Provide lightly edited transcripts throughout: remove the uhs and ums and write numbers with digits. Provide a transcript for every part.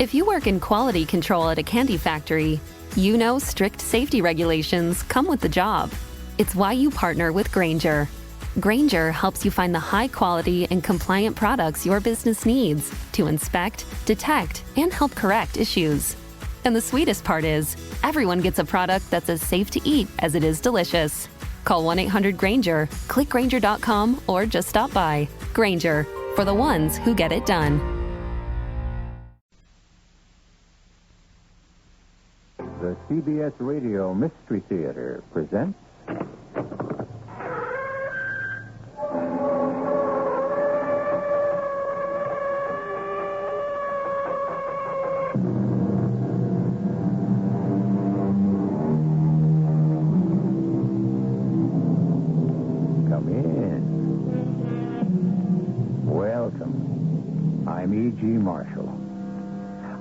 If you work in quality control at a candy factory, you know strict safety regulations come with the job. It's why you partner with Grainger. Grainger helps you find the high-quality and compliant products your business needs to inspect, detect, and help correct issues. And the sweetest part is, everyone gets a product that's as safe to eat as it is delicious. Call 1-800-GRAINGER, click Grainger.com, or just stop by. Grainger, for the ones who get it done. The CBS Radio Mystery Theater presents... Come in. Welcome. I'm E.G. Marshall.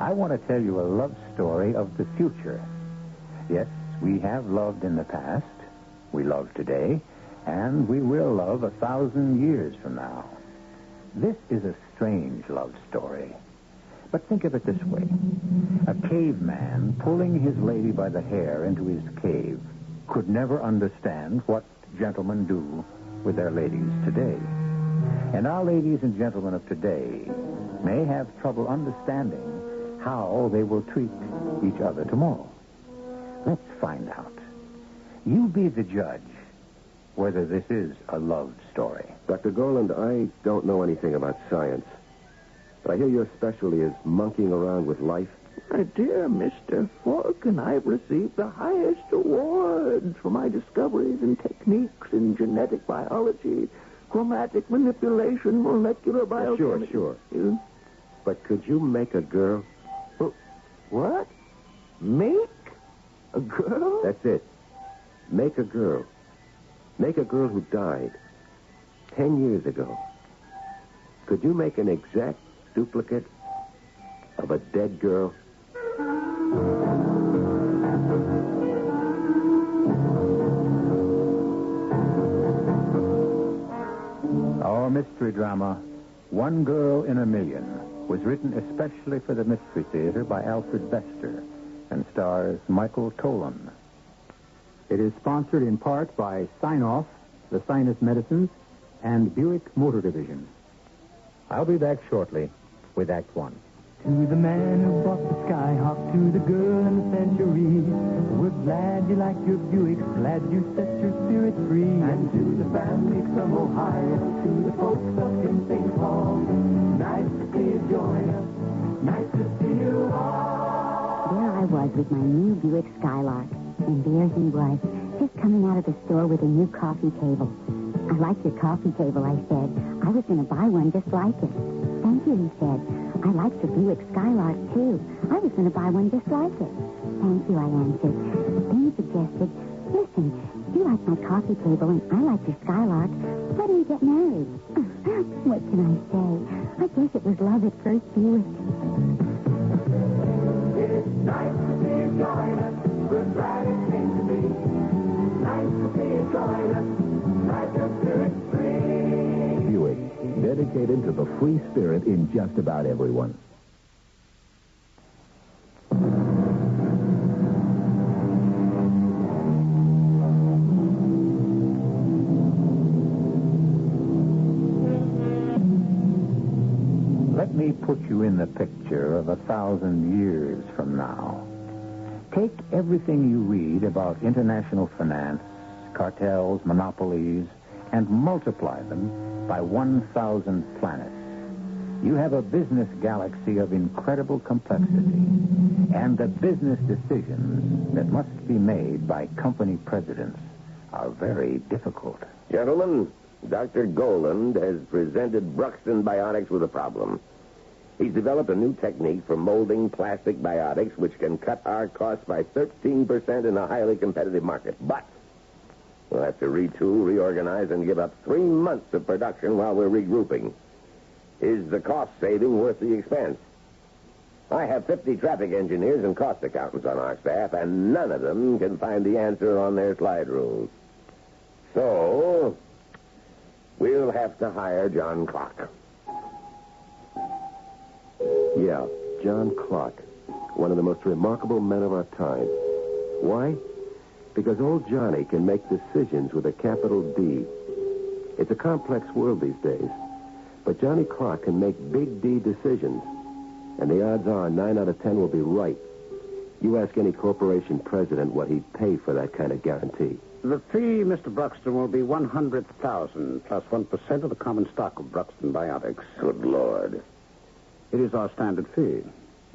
I want to tell you a love story of the future. Yes, we have loved in the past, we love today, and we will love 1,000 years from now. This is a strange love story. But think of it this way. A caveman pulling his lady by the hair into his cave could never understand what gentlemen do with their ladies today. And our ladies and gentlemen of today may have trouble understanding how they will treat each other tomorrow. Let's find out. You be the judge whether this is a love story. Dr. Goland, I don't know anything about science, but I hear your specialty is monkeying around with life. My dear Mr. Falcon, I've received the highest awards for my discoveries and techniques in genetic biology, chromatic manipulation, molecular biochemistry. Sure. But could you make a girl? What? Make a girl? That's it. Make a girl. Make a girl who died 10 years ago. Could you make an exact duplicate of a dead girl? Our mystery drama, One Girl in a Million, was written especially for the Mystery Theater by Alfred Bester and stars Michael Tolan. It is sponsored in part by Sign-Off, the Sinus Medicines, and Buick Motor Division. I'll be back shortly with Act One. To the man who bought the Skyhawk, to the girl in the Century, we're glad you like your Buick, glad you set your spirit free. And to the family from Ohio, to the folks up in St. Paul, nice to see you join us, nice to see you all. There I was with my new Buick Skylark, and there he was, just coming out of the store with a new coffee table. I like your coffee table, I said. I was going to buy one just like it. Thank you, he said. I like your Buick Skylark, too. I was going to buy one just like it. Thank you, I answered. Then he suggested, listen, you like my coffee table and I like your Skylark. Why don't we get married? What can I say? I guess it was love at first view. It's nice to see you join us. We're glad it came to be. Nice to see you join us. Like your spirit free. Buick, dedicated to the free spirit in just about everyone. Let me put you in the picture of 1,000 years from now. Take everything you read about international finance, cartels, monopolies, and multiply them by 1,000 planets. You have a business galaxy of incredible complexity, and the business decisions that must be made by company presidents are very difficult. Gentlemen, Dr. Goland has presented Bruxton Biotics with a problem. He's developed a new technique for molding plastic biotics which can cut our costs by 13% in a highly competitive market. But we'll have to retool, reorganize, and give up 3 months of production while we're regrouping. Is the cost saving worth the expense? I have 50 traffic engineers and cost accountants on our staff, and none of them can find the answer on their slide rules. So, we'll have to hire John Clark. Yeah, John Clark, one of the most remarkable men of our time. Why? Because old Johnny can make decisions with a capital D. It's a complex world these days, but Johnny Clark can make big D decisions, and the odds are 9 out of 10 will be right. You ask any corporation president what he'd pay for that kind of guarantee. The fee, Mr. Bruxton, will be $100,000 plus 1% of the common stock of Bruxton Biotics. Good Lord. It is our standard fee.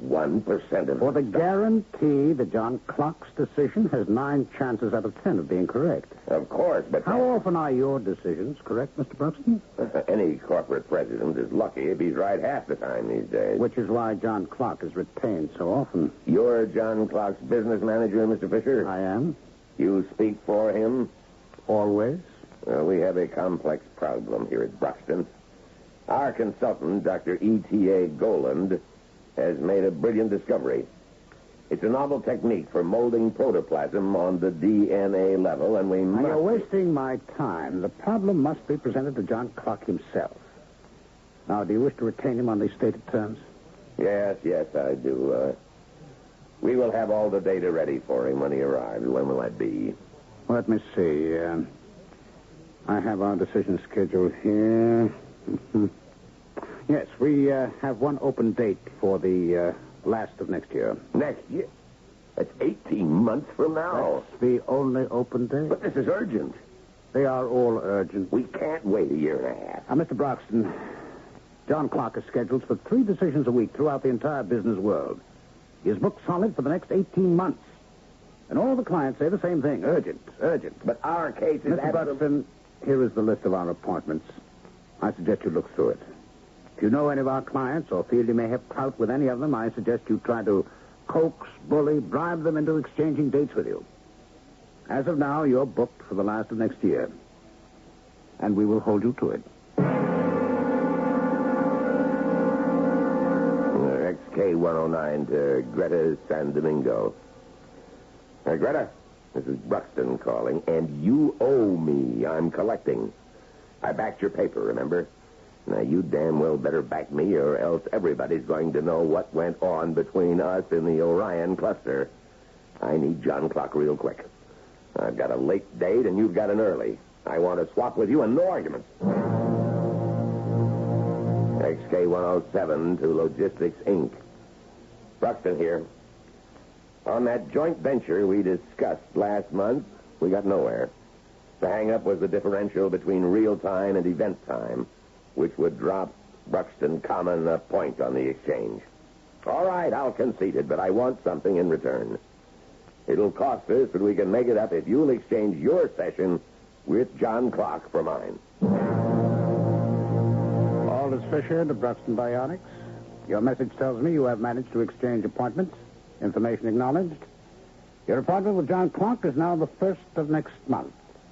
1% of... For the guarantee that John Clark's decision has 9 chances out of 10 of being correct. Of course, but... How often are your decisions correct, Mr. Bruxton? Any corporate president is lucky if he's right half the time these days. Which is why John Clark is retained so often. You're John Clark's business manager, Mr. Fisher? I am. You speak for him? Always. We have a complex problem here at Bruxton. Our consultant, Dr. E.T.A. Goland, has made a brilliant discovery. It's a novel technique for molding protoplasm on the DNA level, and we must... Now, you're wasting my time. The problem must be presented to John Clark himself. Now, do you wish to retain him on these stated terms? Yes, I do. We will have all the data ready for him when he arrives. When will that be? Let me see. I have our decision schedule here. Yes, we have one open date for the last of next year. Next year? That's 18 months from now. That's the only open date. But this is urgent. They are all urgent. We can't wait a year and a half. Now, Mr. Broxton, John Clark is scheduled for 3 decisions a week throughout the entire business world. He is booked solid for the next 18 months. And all the clients say the same thing. Urgent. But our case is... Mr. Broxton, here is the list of our appointments. I suggest you look through it. If you know any of our clients or feel you may have clout with any of them, I suggest you try to coax, bully, bribe them into exchanging dates with you. As of now, you're booked for the last of next year. And we will hold you to it. XK-109 to Greta San Domingo. Greta, this is Bruxton calling, and you owe me. I'm collecting. I backed your paper, remember? Now, you damn well better back me, or else everybody's going to know what went on between us in the Orion cluster. I need John Clark real quick. I've got a late date, and you've got an early. I want to swap with you, and no arguments. XK-107 to Logistics, Inc. Bruxton here. On that joint venture we discussed last month, we got nowhere. The hang-up was the differential between real time and event time, which would drop Bruxton Common a point on the exchange. All right, I'll concede it, but I want something in return. It'll cost us, but we can make it up if you'll exchange your session with John Clark for mine. Aldous Fisher to Bruxton Biotics. Your message tells me you have managed to exchange appointments. Information acknowledged. Your appointment with John Clark is now the 1st of next month.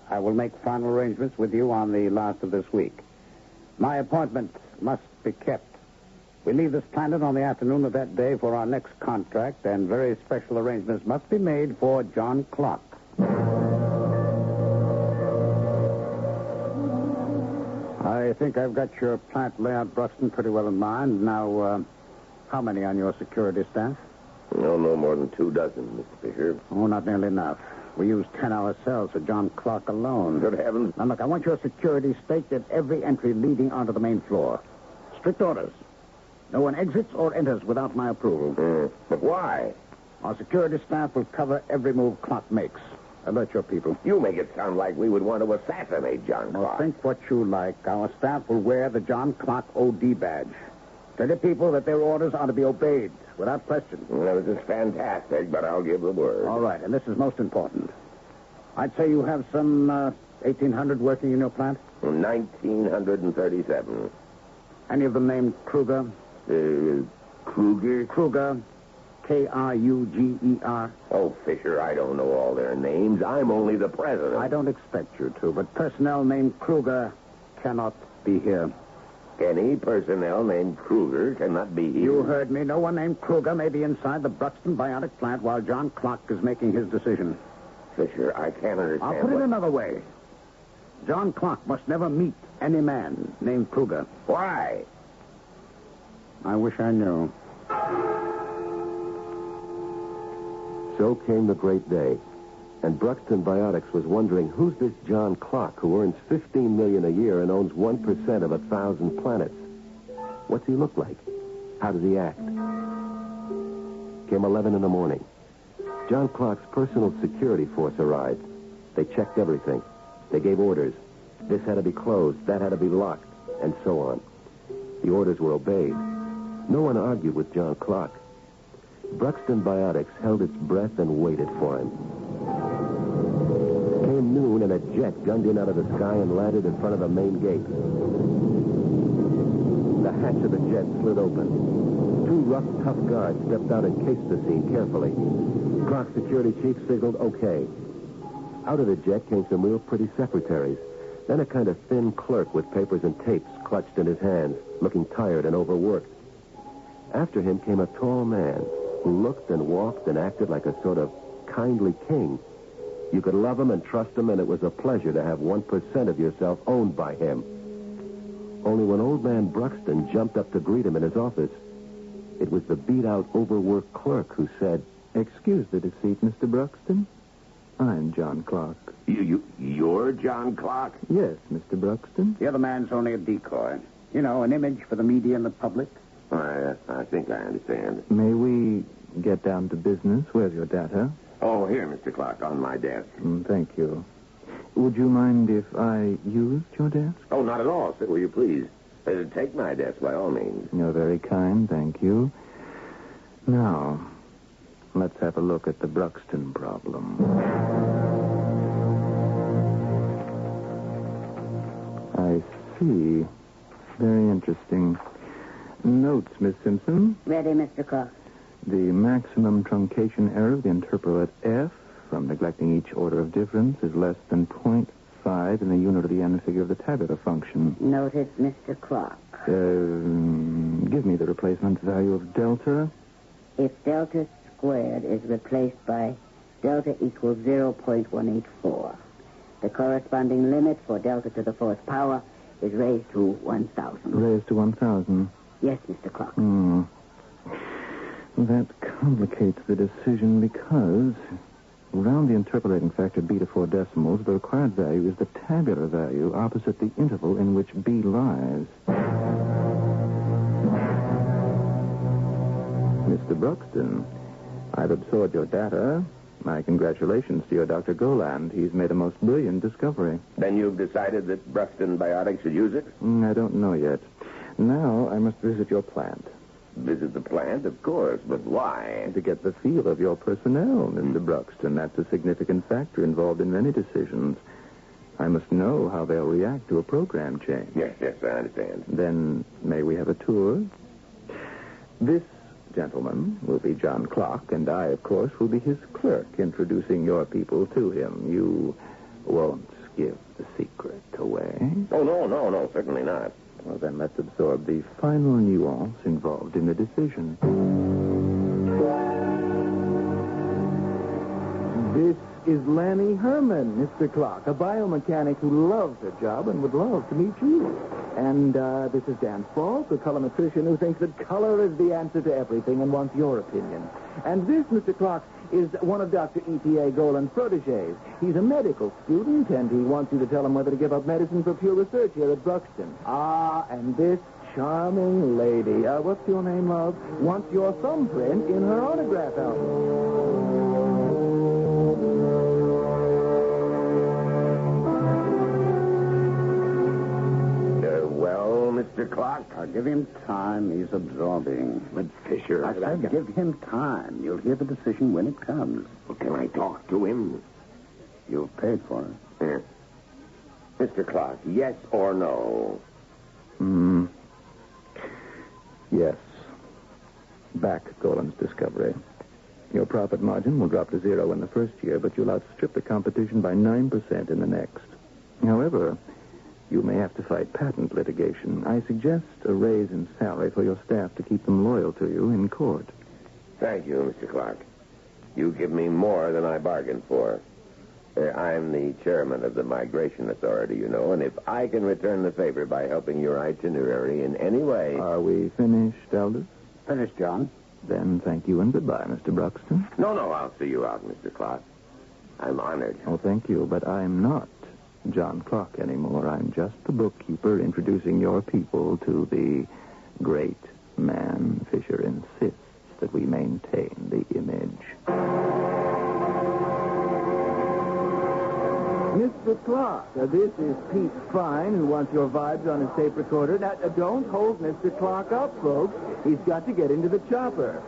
I will make final arrangements with you on the last of this week. My appointment must be kept. We leave this planet on the afternoon of that day for our next contract, and very special arrangements must be made for John Clark. I think I've got your plant layout, Bruxton, pretty well in mind. Now, how many on your security staff? No more than 24, Mr. Fisher. Oh, not nearly enough. We use 10-hour cells for John Clark alone. Good heavens. Now, look, I want your security staked at every entry leading onto the main floor. Strict orders. No one exits or enters without my approval. But why? Our security staff will cover every move Clark makes. Alert your people. You make it sound like we would want to assassinate John Clark. Well, think what you like. Our staff will wear the John Clark OD badge. Tell the people that their orders are to be obeyed without question. Well, this is fantastic, but I'll give the word. All right, and this is most important. I'd say you have some 1,800 working in your plant? 1,937. Any of them named Kruger? Kruger? Kruger. K-R-U-G-E-R. Oh, Fisher, I don't know all their names. I'm only the president. I don't expect you to, but personnel named Kruger cannot be here. Any personnel named Kruger cannot be here. You heard me. No one named Kruger may be inside the Bruxton Biotic plant while John Clark is making his decision. Fisher, I can't understand. I'll put it another way. John Clark must never meet any man named Kruger. Why? I wish I knew. So came the great day, and Bruxton Biotics was wondering, who's this John Clark who earns $15 million a year and owns 1% of 1,000 planets? What's he look like? How does he act? Came 11 in the morning. John Clark's personal security force arrived. They checked everything. They gave orders. This had to be closed, that had to be locked, and so on. The orders were obeyed. No one argued with John Clark. Bruxton Biotics held its breath and waited for him. Came noon, and a jet gunned in out of the sky and landed in front of the main gate. The hatch of the jet slid open. Two rough, tough guards stepped out and cased the scene carefully. Clark's security chief signaled okay. Out of the jet came some real pretty secretaries. Then a kind of thin clerk with papers and tapes clutched in his hands, looking tired and overworked. After him came a tall man who looked and walked and acted like a sort of kindly king. You could love him and trust him, and it was a pleasure to have 1% of yourself owned by him. Only when old man Bruxton jumped up to greet him in his office, it was the beat-out, overworked clerk who said, "Excuse the deceit, Mr. Bruxton. I'm John Clark." You're John Clark? Yes, Mr. Bruxton. The other man's only a decoy. You know, an image for the media and the public. I think I understand. May we get down to business? Where's your data? Oh, here, Mr. Clark, on my desk. Thank you. Would you mind if I used your desk? Oh, not at all, sir. Will you please? Take my desk, by all means. You're very kind, thank you. Now, let's have a look at the Bruxton problem. I see. Very interesting. Notes, Miss Simpson. Ready, Mr. Clark. The maximum truncation error of the interpolate F from neglecting each order of difference is less than 0.5 in the unit of the n figure of the tabular function. Noted, Mr. Clark. Give me the replacement value of delta. If delta squared is replaced by delta equals 0.184, the corresponding limit for delta to the fourth power is raised to 1,000. Raised to 1,000. Yes, Mr. Clark. That complicates the decision because round the interpolating factor b to 4 decimals, the required value is the tabular value opposite the interval in which b lies. Mr. Bruxton, I've absorbed your data. My congratulations to your Dr. Goland. He's made a most brilliant discovery. Then you've decided that Bruxton Biotics should use it? I don't know yet. Now I must visit your plant. Visit the plant, of course, but why? To get the feel of your personnel, Mr. Bruxton. That's a significant factor involved in many decisions. I must know how they'll react to a program change. Yes, I understand. Then may we have a tour? This gentleman will be John Clark, and I, of course, will be his clerk, introducing your people to him. You won't give the secret away? Oh, no, certainly not. Well, then let's absorb the final nuance involved in the decision. This is Lanny Herman, Mr. Clark, a biomechanic who loves her job and would love to meet you. And this is Dan Falk, a colorimetrician who thinks that color is the answer to everything and wants your opinion. And this, Mr. Clark, is one of Dr. E.T.A. Goland's protégés. He's a medical student, and he wants you to tell him whether to give up medicine for pure research here at Bruxton. And this charming lady, what's your name, love? Wants your thumbprint in her autograph album. Mr. Clark? Give him time. He's absorbing. But Fisher... I said give him time. You'll hear the decision when it comes. Well, can I talk to him? You've paid for it. Yeah. Mr. Clark, yes or no? Yes. Back Goland's discovery. Your profit margin will drop to 0 in the first year, but you'll outstrip the competition by 9% in the next. However, you may have to fight patent litigation. I suggest a raise in salary for your staff to keep them loyal to you in court. Thank you, Mr. Clark. You give me more than I bargained for. I'm the chairman of the Migration Authority, you know, and if I can return the favor by helping your itinerary in any way... Are we finished, Aldous? Finished, John. Then thank you and goodbye, Mr. Bruxton. No, I'll see you out, Mr. Clark. I'm honored. Oh, thank you, but I'm not John Clark anymore. I'm just the bookkeeper introducing your people to the great man. Fisher insists that we maintain the image. Mr. Clark, this is Pete Fine, who wants your vibes on his tape recorder. Now, don't hold Mr. Clark up, folks. He's got to get into the chopper.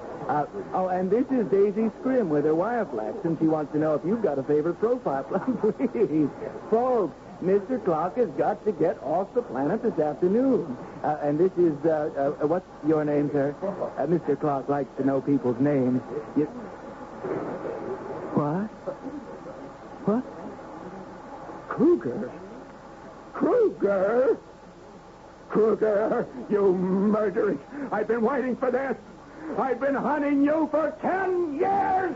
And this is Daisy Scrim with her wire flash, and she wants to know if you've got a favorite profile. Please, folks, Mr. Clark has got to get off the planet this afternoon. And this is, what's your name, sir? Mr. Clark likes to know people's names. What? What? Kruger? Kruger, you murderers. I've been waiting for this. I've been hunting you for 10 years.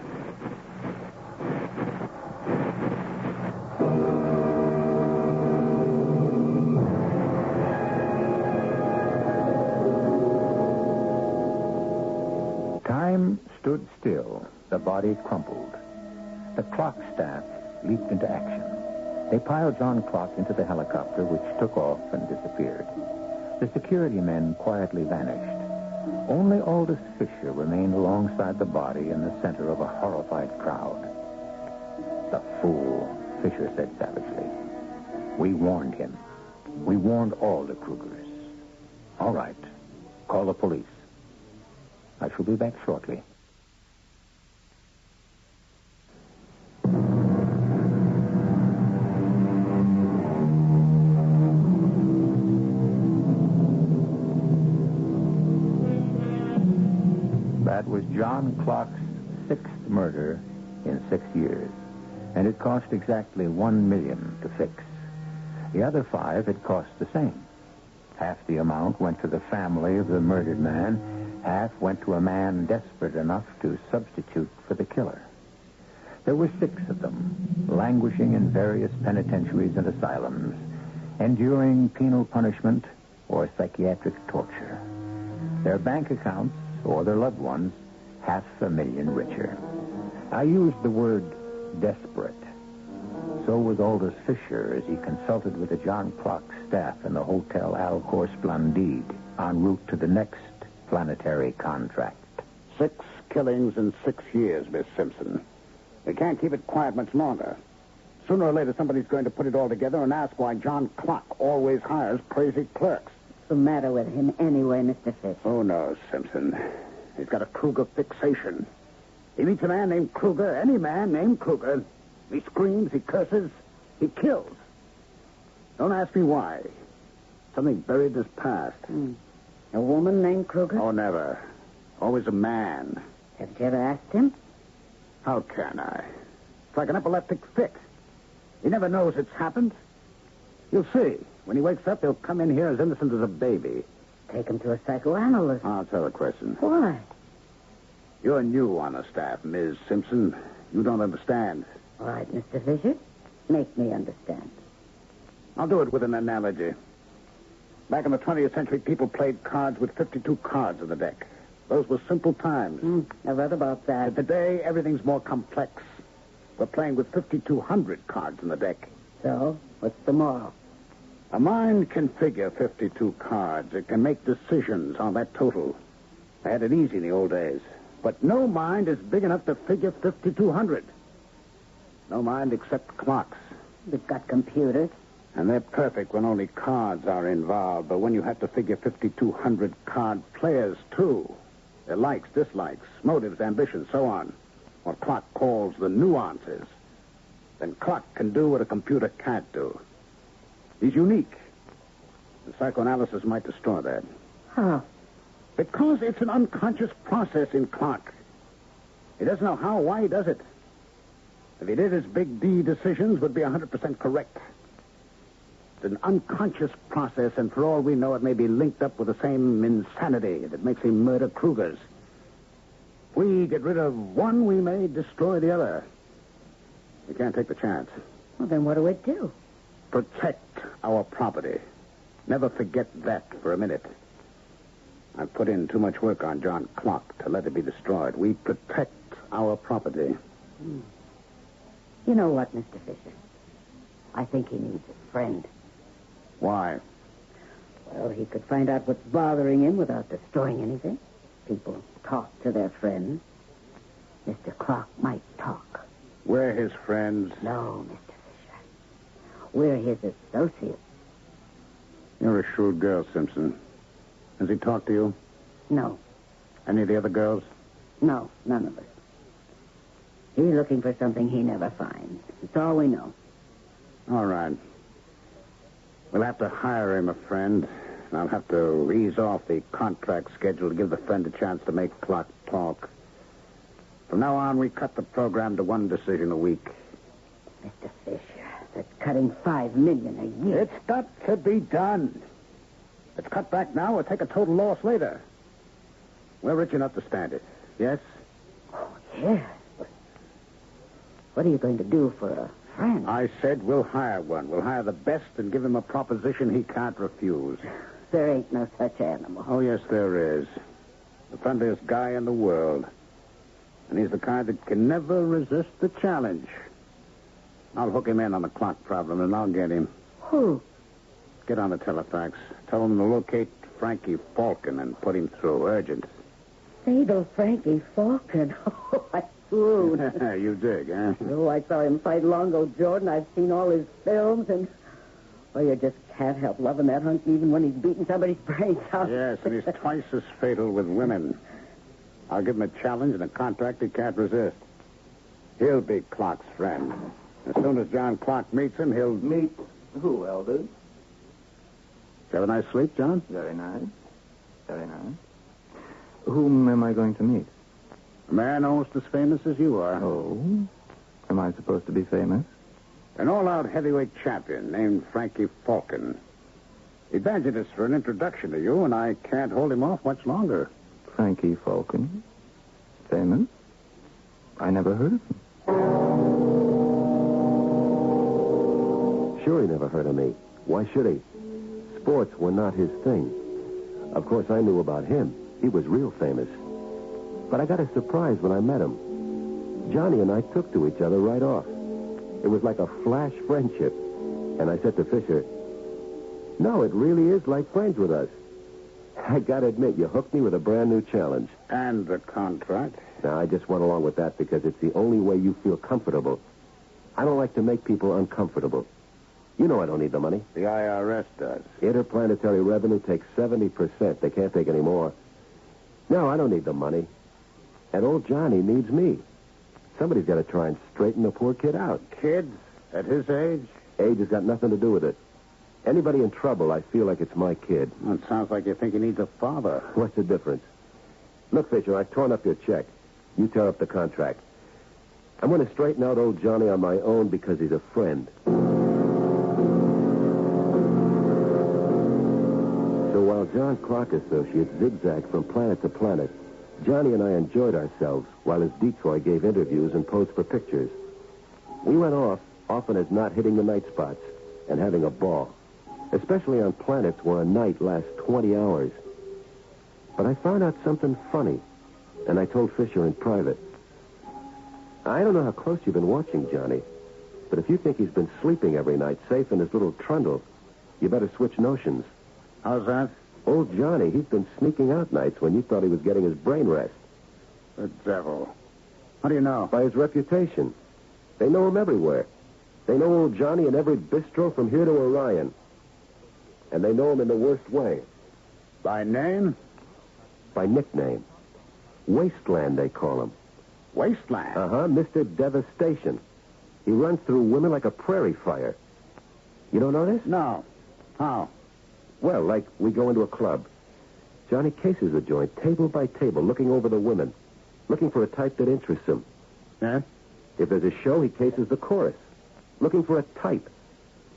Time stood still. The body crumpled. The clock staff leaped into action. They piled John Clark into the helicopter, which took off and disappeared. The security men quietly vanished. Only Aldous Fisher remained alongside the body in the center of a horrified crowd. "The fool," Fisher said savagely. "We warned him. We warned all the Krugers. All right. Call the police. I shall be back shortly." That was John Clark's sixth murder in 6 years, and it cost exactly $1 million to fix. The other 5 had cost the same. Half the amount went to the family of the murdered man, half went to a man desperate enough to substitute for the killer. There were 6 of them, languishing in various penitentiaries and asylums, enduring penal punishment or psychiatric torture. Their bank accounts, or their loved ones, $500,000 richer. I used the word desperate. So was Aldous Fisher as he consulted with the John Clark staff in the Hotel Alcor Splendide en route to the next planetary contract. 6 killings in 6 years, Miss Simpson. We can't keep it quiet much longer. Sooner or later, somebody's going to put it all together and ask why John Clark always hires crazy clerks. What's the matter with him anyway, Mr. Fish? Oh, no, Simpson. He's got a Kruger fixation. He meets a man named Kruger, any man named Kruger. He screams, he curses, he kills. Don't ask me why. Something buried his past. A woman named Kruger? Oh, never. Always a man. Have you ever asked him? How can I? It's like an epileptic fit. He never knows it's happened. You'll see. When he wakes up, he'll come in here as innocent as a baby. Take him to a psychoanalyst. I'll tell a question. Why? You're new on the staff, Ms. Simpson. You don't understand. All right, Mr. Fisher. Make me understand. I'll do it with an analogy. Back in the 20th century, people played cards with 52 cards in the deck. Those were simple times. I read about that. But today, everything's more complex. We're playing with 5,200 cards in the deck. So, what's the moral? A mind can figure 52 cards. It can make decisions on that total. I had it easy in the old days. But no mind is big enough to figure 5,200. No mind except clocks. We've got computers. And they're perfect when only cards are involved. But when you have to figure 5,200 card players, too. Their likes, dislikes, motives, ambitions, so on. What clock calls the nuances. Then clock can do what a computer can't do. He's unique. The psychoanalysis might destroy that. How? Because it's an unconscious process in Clark. He doesn't know how, why he does it. If he did, his big D decisions would be 100% correct. It's an unconscious process, and for all we know, it may be linked up with the same insanity that makes him murder Krugers. If we get rid of one, we may destroy the other. We can't take the chance. Well, then what do we do? Protect our property. Never forget that for a minute. I've put in too much work on John Clock to let it be destroyed. We protect our property. You know what, Mr. Fisher? I think he needs a friend. Why? Well, he could find out what's bothering him without destroying anything. People talk to their friends. Mr. Clock might talk. We're his friends. No, Mr. Fisher. We're his associates. You're a shrewd girl, Simpson. Has he talked to you? No. Any of the other girls? No, none of us. He's looking for something he never finds. That's all we know. All right. We'll have to hire him a friend. And I'll have to ease off the contract schedule to give the friend a chance to make Clock talk. From now on, we cut the program to one decision a week. Mr. Fisher, that's cutting $5 million a year. It's got to be done. It's cut back now or take a total loss later. We're rich enough to stand it. Yes? Oh, yes. But what are you going to do for a friend? I said we'll hire one. We'll hire the best and give him a proposition he can't refuse. There ain't no such animal. Oh, yes, there is. The friendliest guy in the world. And he's the kind that can never resist the challenge. I'll hook him in on the Clock problem, and I'll get him. Who? Get on the telefax. Tell him to locate Frankie Falcon and put him through. Urgent. Sable Frankie Falcon. Oh, I swoon. You dig, huh? Oh, I saw him fight Longo Jordan. I've seen all his films, and... Oh, you just can't help loving that hunk even when he's beating somebody's brains out. Yes, and he's twice as fatal with women. I'll give him a challenge and a contract he can't resist. He'll be Clock's friend. As soon as John Clock meets him, he'll... Meet who, Elders? Did you have a nice sleep, John? Very nice. Very nice. Whom am I going to meet? A man almost as famous as you are. Oh? Am I supposed to be famous? An all-out heavyweight champion named Frankie Falcon. He badgered us for an introduction to you, and I can't hold him off much longer. Frankie Falcon? Famous? I never heard of him. Sure, he never heard of me. Why should he? Sports were not his thing. Of course, I knew about him. He was real famous. But I got a surprise when I met him. Johnny and I took to each other right off. It was like a flash friendship. And I said to Fisher, no, it really is like friends with us. I gotta admit, you hooked me with a brand new challenge. And the contract? Now, I just went along with that because it's the only way you feel comfortable. I don't like to make people uncomfortable. You know I don't need the money. The IRS does. Interplanetary revenue takes 70%. They can't take any more. No, I don't need the money. And old Johnny needs me. Somebody's got to try and straighten the poor kid out. Kids? At his age? Age has got nothing to do with it. Anybody in trouble, I feel like it's my kid. Well, it sounds like you think he needs a father. What's the difference? Look, Fisher, I've torn up your check. You tear up the contract. I'm going to straighten out old Johnny on my own because he's a friend. So while John Clock Associates zigzagged from planet to planet, Johnny and I enjoyed ourselves while his decoy gave interviews and posed for pictures. We went off, often as not hitting the night spots, and having a ball, especially on planets where a night lasts 20 hours. But I found out something funny, and I told Fisher in private. I don't know how close you've been watching Johnny, but if you think he's been sleeping every night safe in his little trundle, you better switch notions. How's that? Old Johnny, he's been sneaking out nights when you thought he was getting his brain rest. The devil. How do you know? By his reputation. They know him everywhere. They know old Johnny in every bistro from here to Orion. And they know him in the worst way. By name? By nickname. Wasteland, they call him. Wasteland? Uh-huh, Mr. Devastation. He runs through women like a prairie fire. You don't know this? No. How? Well, like we go into a club. Johnny cases the joint, table by table, looking over the women, looking for a type that interests him. Yeah? If there's a show, he cases the chorus, looking for a type.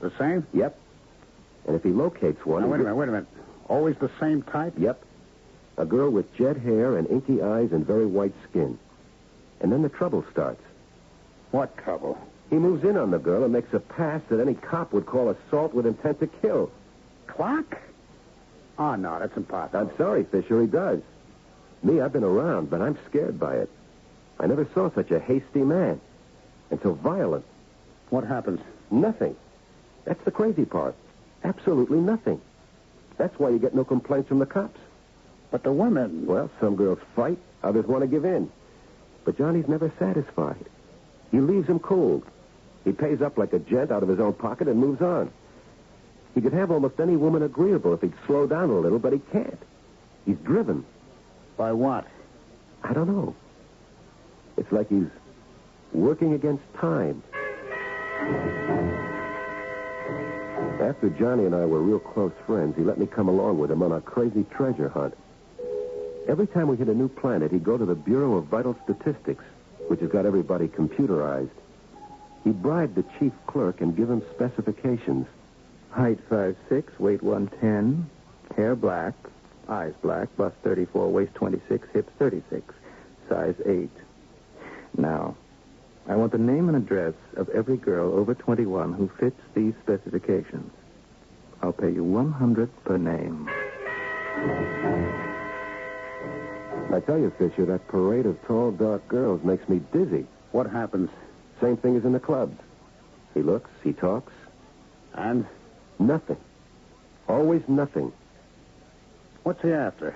The same? Yep. And if he locates one... Now, wait a minute. Always the same type? Yep. A girl with jet hair and inky eyes and very white skin. And then the trouble starts. What trouble? He moves in on the girl and makes a pass that any cop would call assault with intent to kill. Clock? Oh, no, that's impossible. I'm sorry, Fisher, he does. Me, I've been around, but I'm scared by it. I never saw such a hasty man. And so violent. What happens? Nothing. That's the crazy part. Absolutely nothing. That's why you get no complaints from the cops. But the women... Well, some girls fight, others want to give in. But Johnny's never satisfied. He leaves them cold. He pays up like a gent out of his own pocket and moves on. He could have almost any woman agreeable if he'd slow down a little, but he can't. He's driven. By what? I don't know. It's like he's working against time. After Johnny and I were real close friends, he let me come along with him on a crazy treasure hunt. Every time we hit a new planet, he'd go to the Bureau of Vital Statistics, which has got everybody computerized. He'd bribe the chief clerk and give him specifications. Height 5'6", weight 110, hair black, eyes black, bust 34, waist 26, hips 36, size 8. Now, I want the name and address of every girl over 21 who fits these specifications. I'll pay you $100 per name. I tell you, Fisher, that parade of tall, dark girls makes me dizzy. What happens? Same thing as in the clubs. He looks, he talks. And? Nothing. Always nothing. What's he after?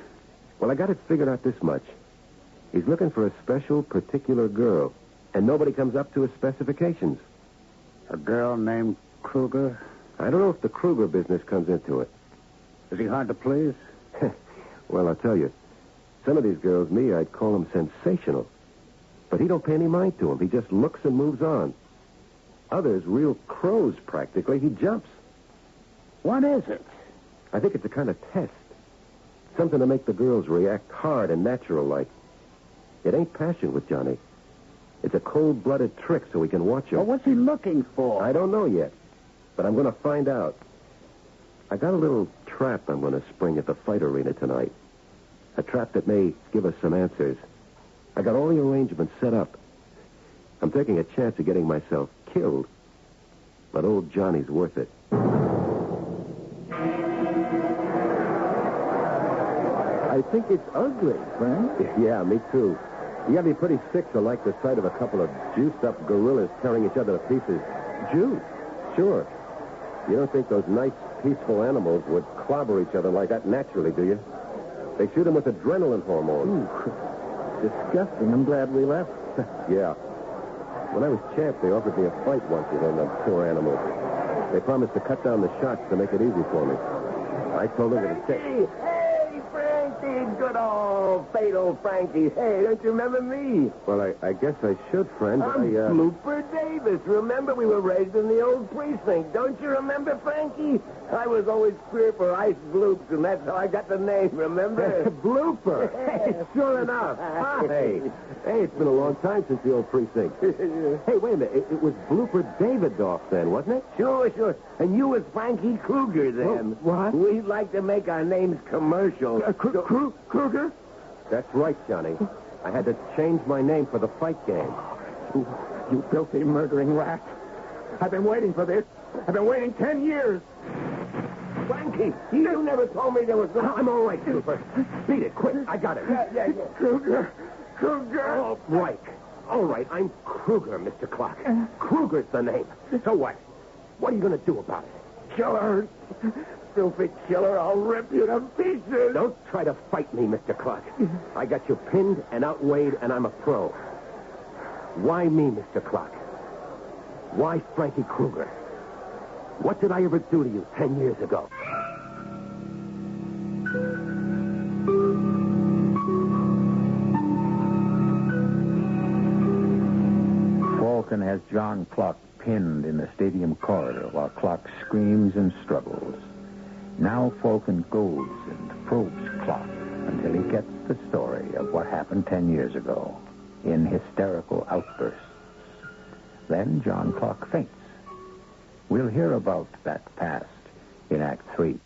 Well, I got it figured out this much. He's looking for a special, particular girl, and nobody comes up to his specifications. A girl named Kruger? I don't know if the Kruger business comes into it. Is he hard to please? Well, I'll tell you. Some of these girls, me, I'd call them sensational. But he don't pay any mind to them. He just looks and moves on. Others, real crows, practically. He jumps. What is it? I think it's a kind of test. Something to make the girls react hard and natural-like. It ain't passion with Johnny. It's a cold-blooded trick so he can watch her. Well, what's he looking for? I don't know yet, but I'm going to find out. I got a little trap I'm going to spring at the fight arena tonight. A trap that may give us some answers. I got all the arrangements set up. I'm taking a chance of getting myself killed. But old Johnny's worth it. I think it's ugly, Frank. Yeah, me too. You gotta be pretty sick to like the sight of a couple of juiced-up gorillas tearing each other to pieces. Juice? Sure. You don't think those nice, peaceful animals would clobber each other like that naturally, do you? They shoot them with adrenaline hormones. Ooh, disgusting. I'm glad we left. Yeah. When I was champ, they offered me a fight once with one of them poor animals. They promised to cut down the shots to make it easy for me. I told them that it's... Hey, Frankie, good old fatal Frankie. Hey, don't you remember me? Well, I guess I should, friend. I'm Blooper Davis. Remember, we were raised in the old precinct. Don't you remember, Frankie? I was always queer for ice bloops, and that's how I got the name, remember? Blooper. Hey, sure enough. Hey, it's been a long time since the old precinct. Hey, wait a minute. It was Blooper Davidoff then, wasn't it? Sure. And you was Frankie Kruger then. What? We'd like to make our names commercial. Kruger? That's right, Johnny. I had to change my name for the fight game. You filthy murdering rat. I've been waiting for this. I've been waiting 10 years. Frankie, you never told me there was no... I'm all right, Blooper. Beat it, quick. I got it. Yeah. Kruger. All right, I'm Kruger, Mr. Clark. Kruger's the name. So what? What are you going to do about it? Killer. Filthy killer, I'll rip you to pieces. Don't try to fight me, Mr. Clark. I got you pinned and outweighed, and I'm a pro. Why me, Mr. Clark? Why Frankie Kruger? What did I ever do to you 10 years ago? Falcon has John Clark pinned in the stadium corridor while Clark screams and struggles. Now Falcon goes and probes Clark until he gets the story of what happened 10 years ago in hysterical outbursts. Then John Clark faints. We'll hear about that past in Act 3.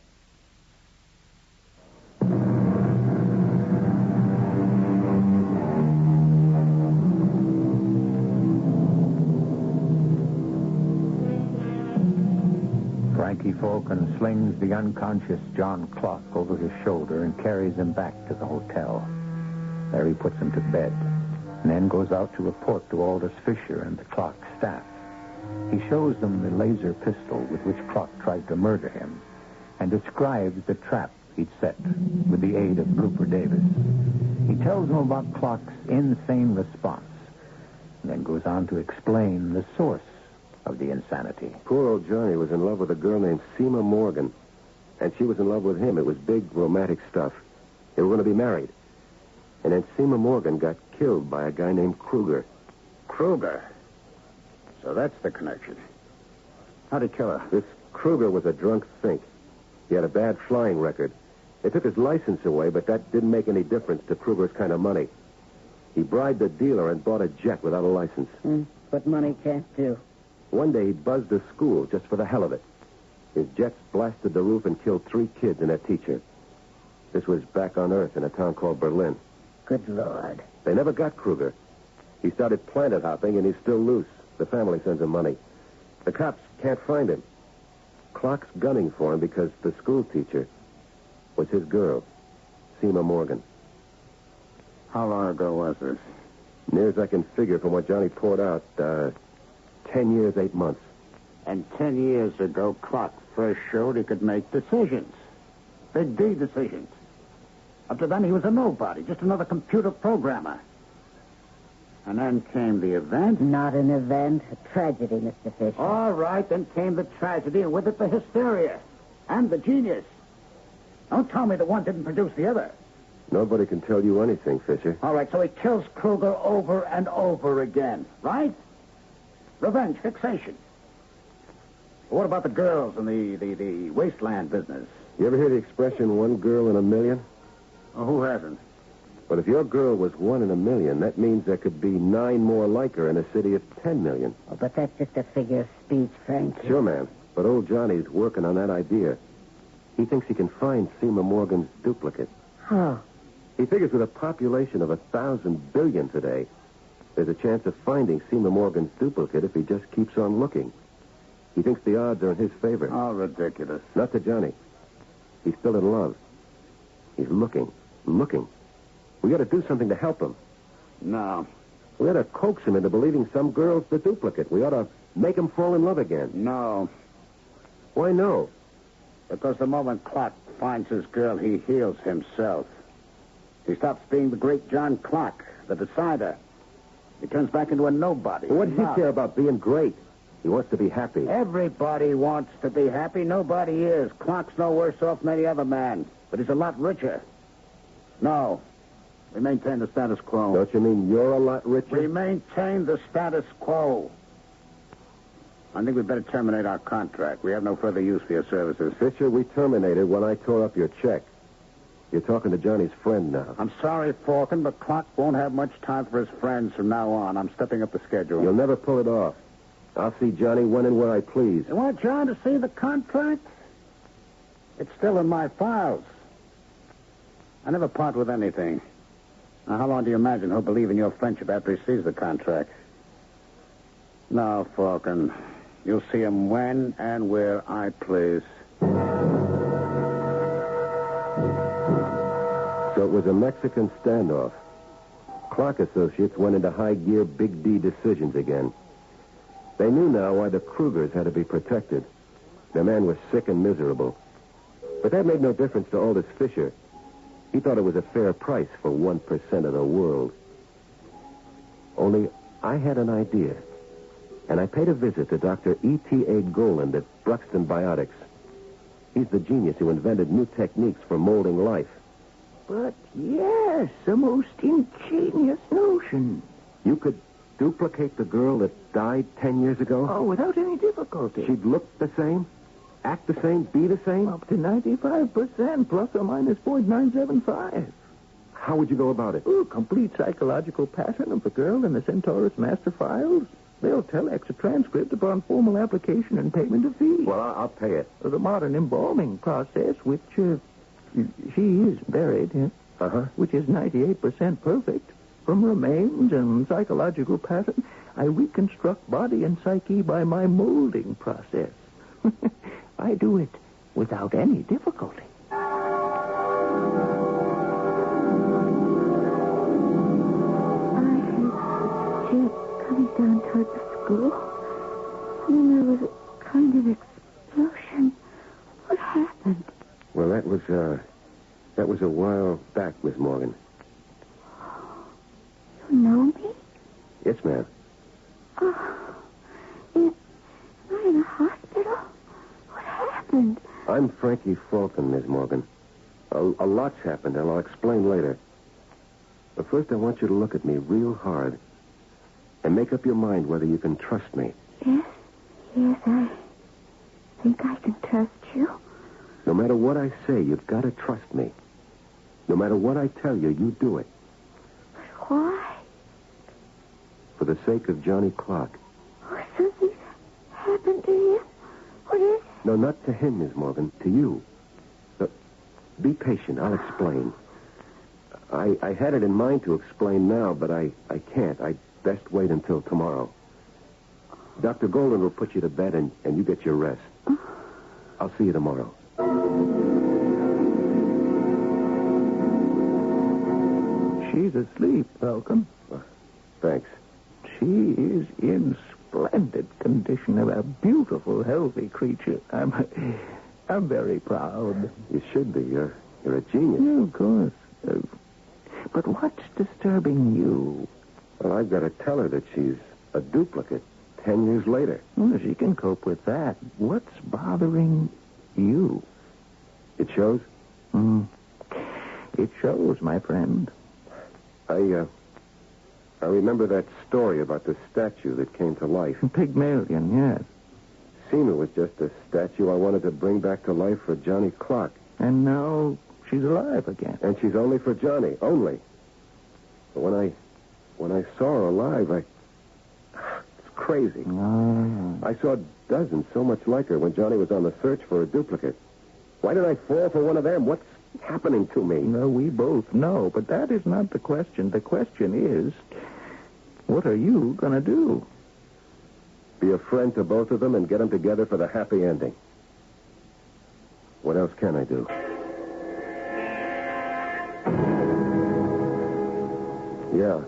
Frank Mickey Falcon slings the unconscious John Clark over his shoulder and carries him back to the hotel. There he puts him to bed, and then goes out to report to Aldous Fisher and the Clark staff. He shows them the laser pistol with which Clark tried to murder him, and describes the trap he'd set with the aid of Blooper Davis. He tells them about Clark's insane response, and then goes on to explain the source of the insanity. Poor old Johnny was in love with a girl named Seema Morgan, and she was in love with him. It was big, romantic stuff. They were going to be married. And then Seema Morgan got killed by a guy named Kruger. Kruger? So that's the connection. How'd he kill her? This Kruger was a drunk think. He had a bad flying record. They took his license away, but that didn't make any difference to Kruger's kind of money. He bribed the dealer and bought a jet without a license. What money can't do. One day he buzzed a school just for the hell of it. His jets blasted the roof and killed 3 kids and a teacher. This was back on Earth in a town called Berlin. Good Lord. They never got Kruger. He started planet hopping, and he's still loose. The family sends him money. The cops can't find him. Clark's gunning for him because the school teacher was his girl, Seema Morgan. How long ago was this? Near as I can figure from what Johnny poured out, 10 years, 8 months. And 10 years ago, Clark first showed he could make decisions. Big D decisions. Up to then, he was a nobody, just another computer programmer. And then came the event. Not an event, a tragedy, Mr. Fisher. All right, then came the tragedy, and with it the hysteria. And the genius. Don't tell me that one didn't produce the other. Nobody can tell you anything, Fisher. All right, so he kills Kruger over and over again, right? Revenge, fixation. What about the girls in the wasteland business? You ever hear the expression, one girl in a million? Oh, who hasn't? But if your girl was 1 in a million, that means there could be 9 more like her in a city of 10 million. Oh, but that's just a figure of speech, Frank. Sure, man. But old Johnny's working on that idea. He thinks he can find Seema Morgan's duplicate. How? He figures with a population of 1,000 billion today, there's a chance of finding Seema Morgan's duplicate if he just keeps on looking. He thinks the odds are in his favor. Oh, ridiculous. Not to Johnny. He's still in love. He's looking. We got to do something to help him. No. We ought to coax him into believing some girl's the duplicate. We ought to make him fall in love again. No. Why no? Because the moment Clark finds his girl, he heals himself. He stops being the great John Clark, the decider. He turns back into a nobody. What does he care about being great? He wants to be happy. Everybody wants to be happy. Nobody is. Clark's no worse off than any other man. But he's a lot richer. No. We maintain the status quo. Don't you mean you're a lot richer? We maintain the status quo. I think we'd better terminate our contract. We have no further use for your services. Fisher, we terminated when I tore up your check. You're talking to Johnny's friend now. I'm sorry, Falcon, but Clark won't have much time for his friends from now on. I'm stepping up the schedule. You'll never pull it off. I'll see Johnny when and where I please. You want John to see the contract? It's still in my files. I never part with anything. Now, how long do you imagine he'll believe in your friendship after he sees the contract? No, Falcon. You'll see him when and where I please. So it was a Mexican standoff. Clark Associates went into high gear Big D decisions again. They knew now why the Krugers had to be protected. Their man was sick and miserable. But that made no difference to Aldous Fisher. He thought it was a fair price for 1% of the world. Only I had an idea. And I paid a visit to Dr. E.T.A. Goland at Bruxton Biotics. He's the genius who invented new techniques for molding life. But yes, a most ingenious notion. You could duplicate the girl that died 10 years ago? Oh, without any difficulty. She'd look the same? Act the same? Be the same? Up to 95%, plus or minus 0.975. How would you go about it? Oh, complete psychological pattern of the girl in the Centaurus master files. They'll telex a transcript upon formal application and payment of fees. Well, I'll pay it. The modern embalming process, which she is buried, which is 98% perfect. From remains and psychological pattern, I reconstruct body and psyche by my molding process. I do it without any difficulty. I heard Jeep coming down toward the school. And then there was a kind of explosion. What happened? Well, that was a while back, Miss Morgan. You know me? Yes, ma'am. Oh, am I in a hospital? What happened? I'm Frankie Falcon, Miss Morgan. A lot's happened, and I'll explain later. But first, I want you to look at me real hard and make up your mind whether you can trust me. Yes, I think I can trust you. No matter what I say, you've got to trust me. No matter what I tell you, you do it. But why? For the sake of Johnny Clark. Oh, something's happened to him. What is it? No, not to him, Miss Morgan. To you. Look, be patient. I'll explain. I had it in mind to explain now, but I can't. I'd best wait until tomorrow. Dr. Golden will put you to bed, and you get your rest. I'll see you tomorrow. She's asleep, Falcon. Thanks. She is in splendid condition. A beautiful, healthy creature. I'm very proud. You should be. You're a genius. Yeah, of course. But what's disturbing you? Well, I've got to tell her that she's a duplicate 10 years later. Well, she can cope with that. What's bothering you? It shows? It shows, my friend. I remember that story about the statue that came to life. Pygmalion, yes. Seema was just a statue I wanted to bring back to life for Johnny Clark. And now she's alive again. And she's only for Johnny, only. But when I saw her alive, it's crazy. I saw dozens so much like her when Johnny was on the search for a duplicate. Why did I fall for one of them? What's happening to me? No, we both know, but that is not the question. The question is, what are you going to do? Be a friend to both of them and get them together for the happy ending. What else can I do? Yeah,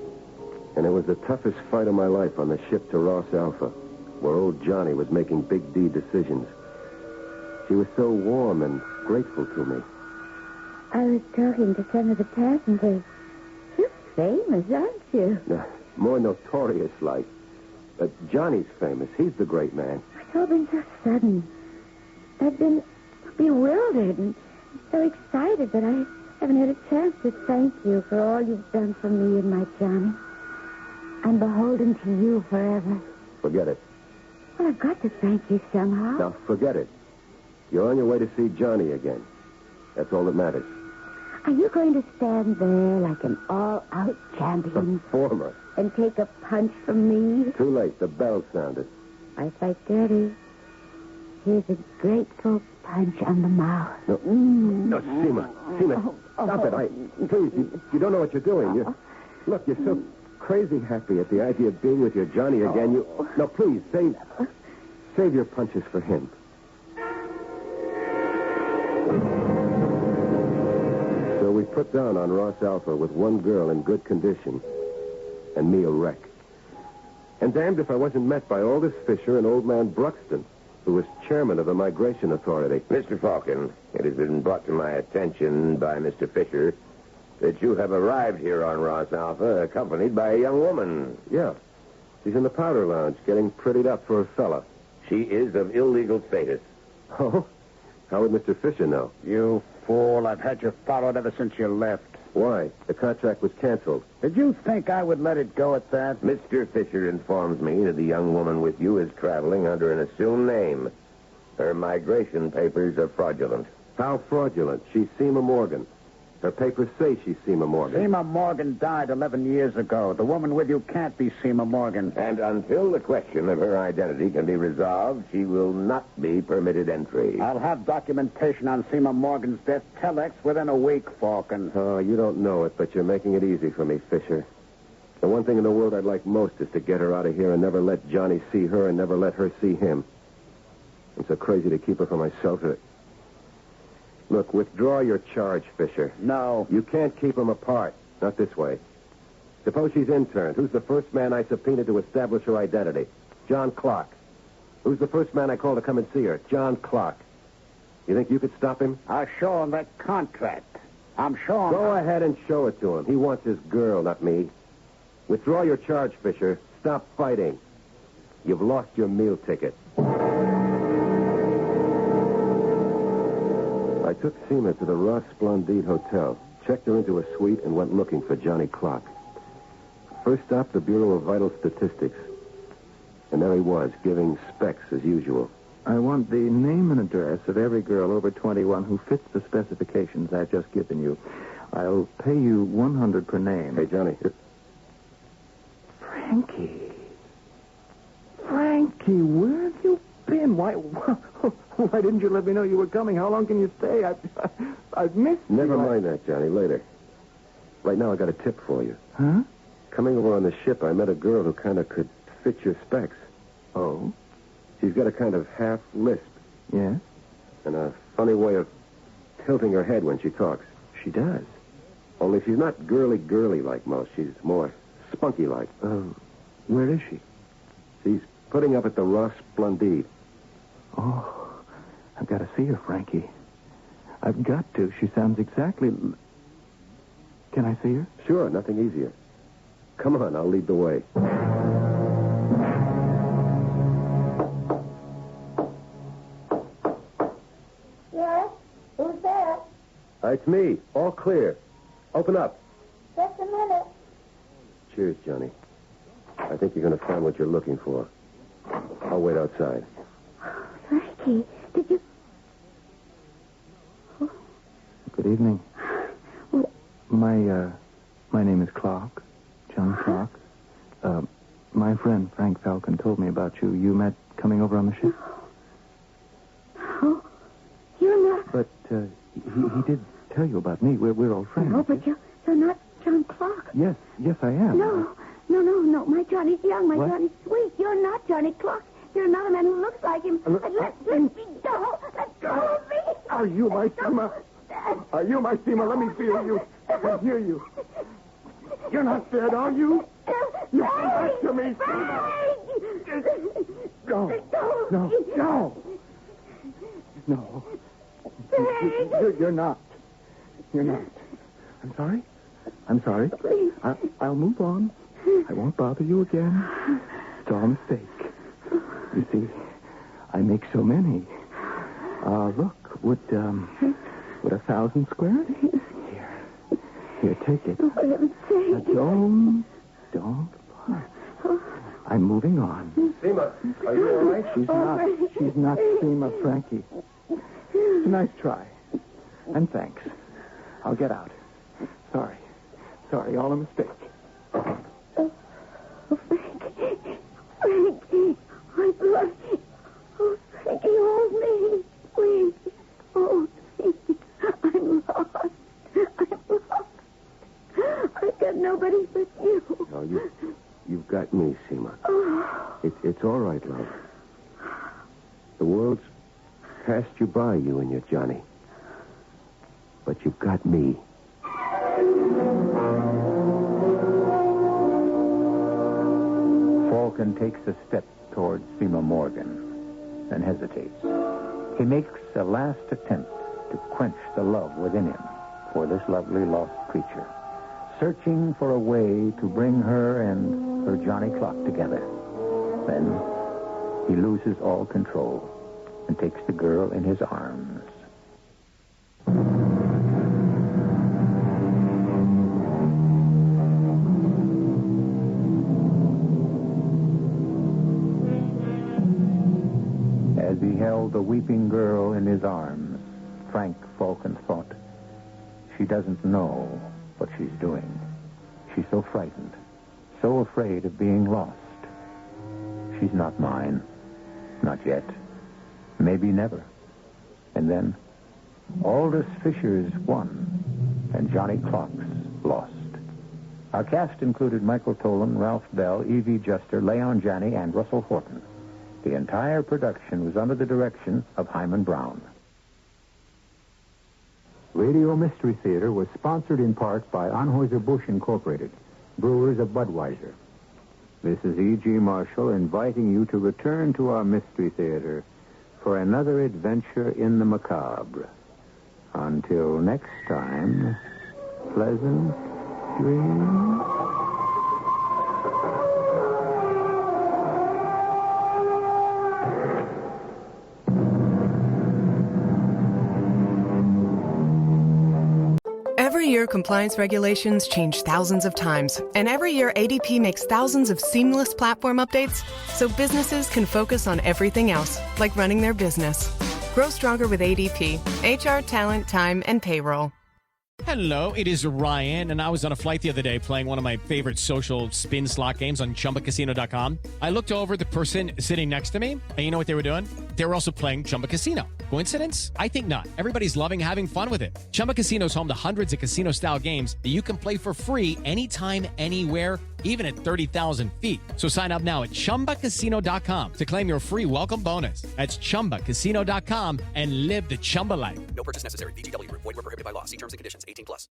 and it was the toughest fight of my life on the ship to Ross Alpha, where old Johnny was making Big D decisions. She was so warm and grateful to me. I was talking to some of the passengers. You're famous, aren't you? More notorious, like. But Johnny's famous. He's the great man. It's all been so sudden. I've been bewildered and so excited that I haven't had a chance to thank you for all you've done for me and my Johnny. I'm beholden to you forever. Forget it. Well, I've got to thank you somehow. Now, forget it. You're on your way to see Johnny again. That's all that matters. Are you going to stand there like an all-out champion? Former. And take a punch from me? Too late. The bell sounded. I fight dirty. Here's a grateful punch on the mouth. No, Seema. Stop it. Please, you don't know what you're doing. Look, you're so crazy happy at the idea of being with your Johnny again. No, please, save your punches for him. So we put down on Ross Alpha with one girl in good condition and me a wreck. And damned if I wasn't met by Aldous Fisher and old man Bruxton, who was chairman of the Migration Authority. Mr. Falcon, it has been brought to my attention by Mr. Fisher that you have arrived here on Ross Alpha accompanied by a young woman. Yeah. She's in the powder lounge getting prettied up for a fella. She is of illegal status. Oh? How would Mr. Fisher know? You fool. I've had you followed ever since you left. Why? The contract was canceled. Did you think I would let it go at that? Mr. Fisher informs me that the young woman with you is traveling under an assumed name. Her migration papers are fraudulent. How fraudulent? She's Seema Morgan. Her papers say she's Seema Morgan. Seema Morgan died 11 years ago. The woman with you can't be Seema Morgan. And until the question of her identity can be resolved, she will not be permitted entry. I'll have documentation on Seema Morgan's death telex within a week, Falcon. Oh, you don't know it, but you're making it easy for me, Fisher. The one thing in the world I'd like most is to get her out of here and never let Johnny see her and never let her see him. I'm so crazy to keep her for myself that... Look, withdraw your charge, Fisher. No. You can't keep them apart. Not this way. Suppose she's interned. Who's the first man I subpoenaed to establish her identity? John Clark. Who's the first man I called to come and see her? John Clark. You think you could stop him? I'll show him that contract. I'm showing... Go ahead and show it to him. He wants his girl, not me. Withdraw your charge, Fisher. Stop fighting. You've lost your meal ticket. I took Seema to the Ross Splendide Hotel, checked her into a suite, and went looking for Johnny Clark. First stop, the Bureau of Vital Statistics. And there he was, giving specs as usual. I want the name and address of every girl over 21 who fits the specifications I've just given you. I'll pay you $100 per name. Hey, Johnny. Frankie. Frankie, where have you been? Why didn't you let me know you were coming? How long can you stay? I've missed you. Never mind that, Johnny. Later. Right now, I got a tip for you. Huh? Coming over on the ship, I met a girl who kind of could fit your specs. Oh? She's got a kind of half lisp. Yes? And a funny way of tilting her head when she talks. She does. Only she's not girly like most. She's more spunky-like. Where is she? She's putting up at the Ross Splendide. Oh, I've got to see her, Frankie. I've got to. She sounds exactly... Can I see her? Sure, nothing easier. Come on, I'll lead the way. Yes? Who's there? It's me. All clear. Open up. Just a minute. Cheers, Johnny. I think you're going to find what you're looking for. I'll wait outside. Frankie, did you... Good evening. My name is Clark. John Clark. My friend Frank Falcon told me about you. You met coming over on the ship? No. You're not... But he did tell you about me. We're old friends. No, but you're not John Clark. Yes, I am. No. My Johnny's young. My Johnny's sweet. You're not Johnny Clark. You're another man who looks like him. Let me go. Let go of me. Are you my Seema? Are you my Seema? Let me feel you and hear you. You're not dead, are you? You come back to me, Seema. Go. No. You're not. You're not. I'm sorry. Please. I'll move on. I won't bother you again. It's all a mistake. You see, I make so many. Look, would 1,000 square? Here, take it. For heaven's sake. Don't. I'm moving on. Seema, are you all right? She's not Seema, Frankie. It's a nice try. And thanks. I'll get out. Sorry, all a mistake. Frankie, my blood. Oh, Frankie, hold me, please. Hold me. I'm lost. I've got nobody but you. No, you've got me, Seema. It's all right, love. The world's passed you by, you and your Johnny. But you've got me. Falcon takes a step towards Seema Morgan, then hesitates. He makes a last attempt to quench the love within him for this lovely lost creature, searching for a way to bring her and her Johnny Clark together. Then he loses all control and takes the girl in his arms. As he held the weeping girl in his arms, Frank Falcon thought, she doesn't know what she's doing. She's so frightened, so afraid of being lost. She's not mine. Not yet. Maybe never. And then, Aldous Fisher's won, and Johnny Clark's lost. Our cast included Michael Tolan, Ralph Bell, Evie Juster, Leon Janney, and Russell Horton. The entire production was under the direction of Hyman Brown. Radio Mystery Theater was sponsored in part by Anheuser-Busch Incorporated, brewers of Budweiser. This is E.G. Marshall inviting you to return to our Mystery Theater for another adventure in the macabre. Until next time, pleasant dreams. Every year, compliance regulations change thousands of times, and every year ADP makes thousands of seamless platform updates so businesses can focus on everything else, like running their business. Grow stronger with ADP, HR, talent, time, and payroll. Hello, it is Ryan, and I was on a flight the other day playing one of my favorite social spin slot games on ChumbaCasino.com. I looked over at the person sitting next to me, and you know what they were doing? They were also playing Chumba Casino. Coincidence? I think not. Everybody's loving having fun with it. Chumba Casino is home to hundreds of casino-style games that you can play for free anytime, anywhere, even at 30,000 feet. So sign up now at ChumbaCasino.com to claim your free welcome bonus. That's ChumbaCasino.com and live the Chumba life. No purchase necessary. VGW. Void where prohibited by law. See terms and conditions. 18+.